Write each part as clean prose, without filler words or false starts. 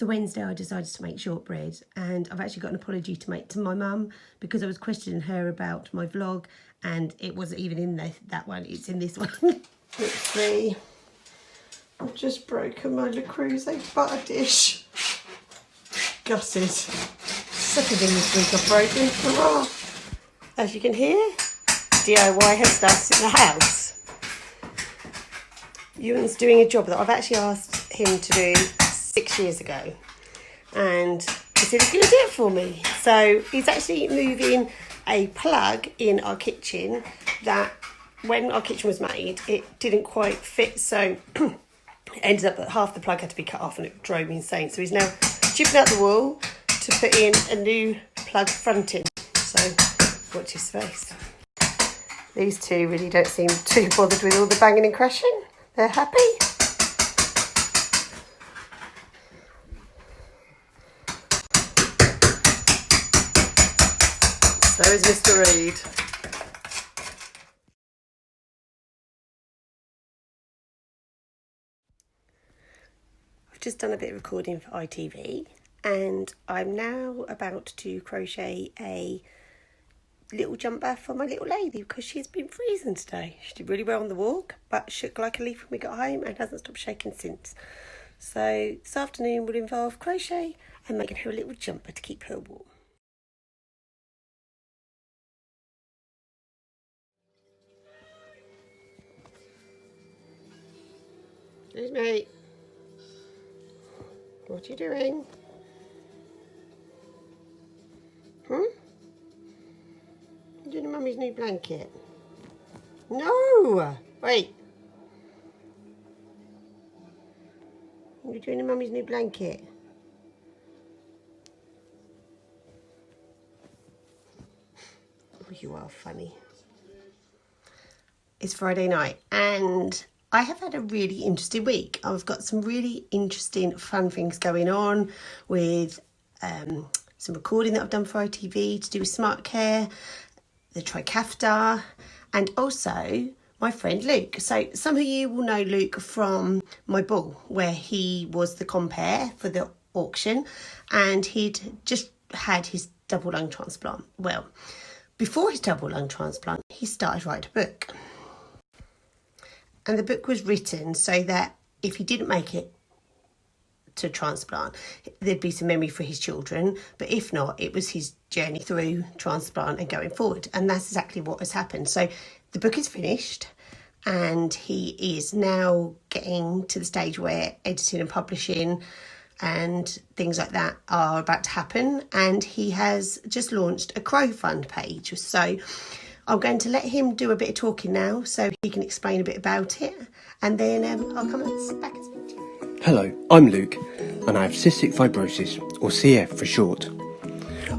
So Wednesday I decided to make shortbread, and I've actually got an apology to make to my mum because I was questioning her about my vlog, and it wasn't even in that one, it's in this one. Let's see. I've just broken my Le Creuset butter dish. Gutted. Second thing this week I've broken. Oh. As you can hear, DIY has started in the house. Ewan's doing a job that I've actually asked him to do 6 years ago, and he said he's going to do it for me. So he's actually moving a plug in our kitchen that when our kitchen was made it didn't quite fit, so it ended up that half the plug had to be cut off and it drove me insane. So he's now chipping out the wall to put in a new plug fronting, so watch his space. These two really don't seem too bothered with all the banging and crashing. They're happy. So is Mr. Reed. I've just done a bit of recording for ITV, and I'm now about to crochet a little jumper for my little lady because she's been freezing today. She did really well on the walk, but shook like a leaf when we got home and hasn't stopped shaking since. So this afternoon will involve crochet and making her a little jumper to keep her warm. Excuse me. What are you doing? You're doing Mummy's new blanket. No! Wait. You're doing Mummy's new blanket. Oh, you are funny. It's Friday night and I have had a really interesting week. I've got some really interesting fun things going on with some recording that I've done for ITV to do with Smart Care, the Trikafta, and also my friend Luke. So some of you will know Luke from my ball, where he was the compere for the auction, and he'd just had his double lung transplant. Well, before his double lung transplant, he started writing a book. And the book was written so that if he didn't make it to transplant, there'd be some memory for his children. But if not, it was his journey through transplant and going forward. And that's exactly what has happened. So the book is finished and he is now getting to the stage where editing and publishing and things like that are about to happen. And he has just launched a crowdfund page. So I'm going to let him do a bit of talking now so he can explain a bit about it, and then I'll come back and speak to you. Hello, I'm Luke, and I have cystic fibrosis, or CF for short.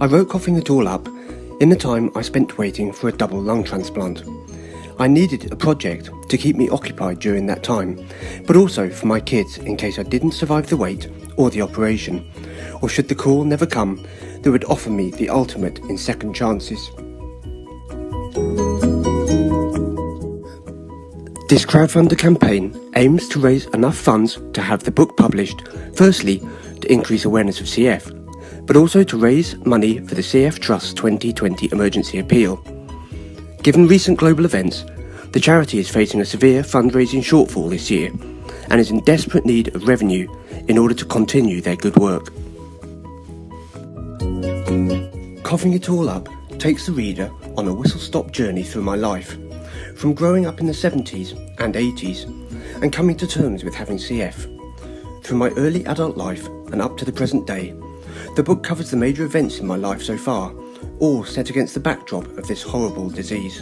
I wrote Coughing It All Up in the time I spent waiting for a double lung transplant. I needed a project to keep me occupied during that time, but also for my kids in case I didn't survive the wait or the operation, or should the call never come that would offer me the ultimate in second chances. This crowdfunder campaign aims to raise enough funds to have the book published, firstly to increase awareness of CF, but also to raise money for the CF Trust 2020 emergency appeal. Given recent global events, the charity is facing a severe fundraising shortfall this year and is in desperate need of revenue in order to continue their good work. Coughing It All Up takes the reader on a whistle-stop journey through my life, from growing up in the 70s and 80s and coming to terms with having CF. Through my early adult life and up to the present day, the book covers the major events in my life so far, all set against the backdrop of this horrible disease.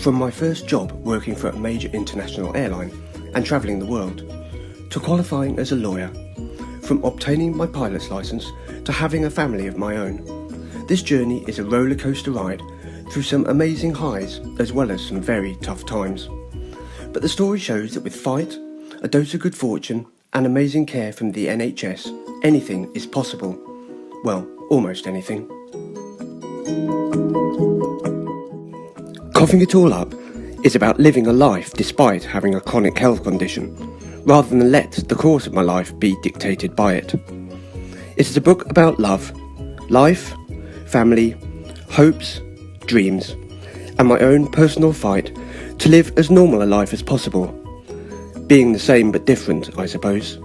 From my first job working for a major international airline and travelling the world, to qualifying as a lawyer, from obtaining my pilot's licence to having a family of my own. This journey is a roller coaster ride through some amazing highs as well as some very tough times. But the story shows that with fight, a dose of good fortune and amazing care from the NHS, anything is possible. Well, almost anything. Coughing It All Up is about living a life despite having a chronic health condition, rather than let the course of my life be dictated by it. It is a book about love, life, family, hopes, dreams, and my own personal fight to live as normal a life as possible. Being the same but different, I suppose.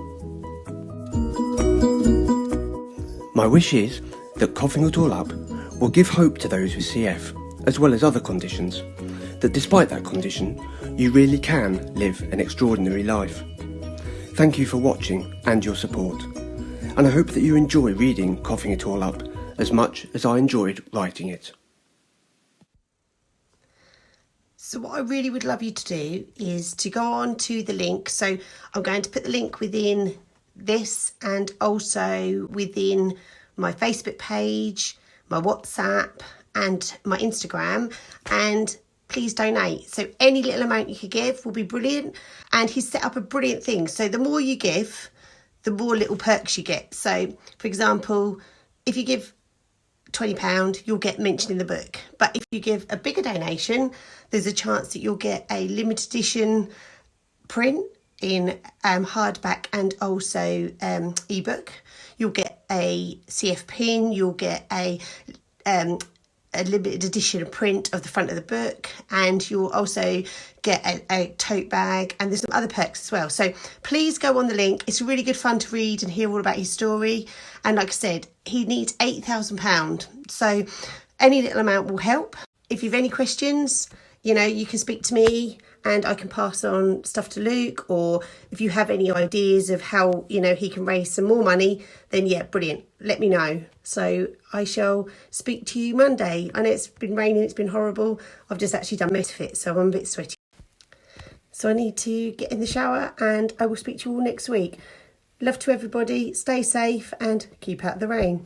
My wish is that Coughing It All Up will give hope to those with CF, as well as other conditions, that despite that condition, you really can live an extraordinary life. Thank you for watching and your support, and I hope that you enjoy reading Coughing It All Up as much as I enjoyed writing it. So what I really would love you to do is to go on to the link. So I'm going to put the link within this and also within my Facebook page, my WhatsApp and my Instagram, and please donate. So any little amount you could give will be brilliant. And he's set up a brilliant thing. So the more you give, the more little perks you get. So for example, if you give £20, you'll get mentioned in the book. But if you give a bigger donation, there's a chance that you'll get a limited edition print in hardback and also ebook. You'll get a CF pin, you'll get a limited edition print of the front of the book, and you'll also get a tote bag, and there's some other perks as well. So please go on the link. It's really good fun to read and hear all about his story. And like I said, he needs £8,000, so any little amount will help. If you've any questions, you know, you can speak to me and I can pass on stuff to Luke, or if you have any ideas of how, you know, he can raise some more money, then yeah, brilliant, let me know. So I shall speak to you Monday. I know it's been raining, it's been horrible. I've just actually done most of it, so I'm a bit sweaty. So I need to get in the shower and I will speak to you all next week. Love to everybody, stay safe and keep out the rain.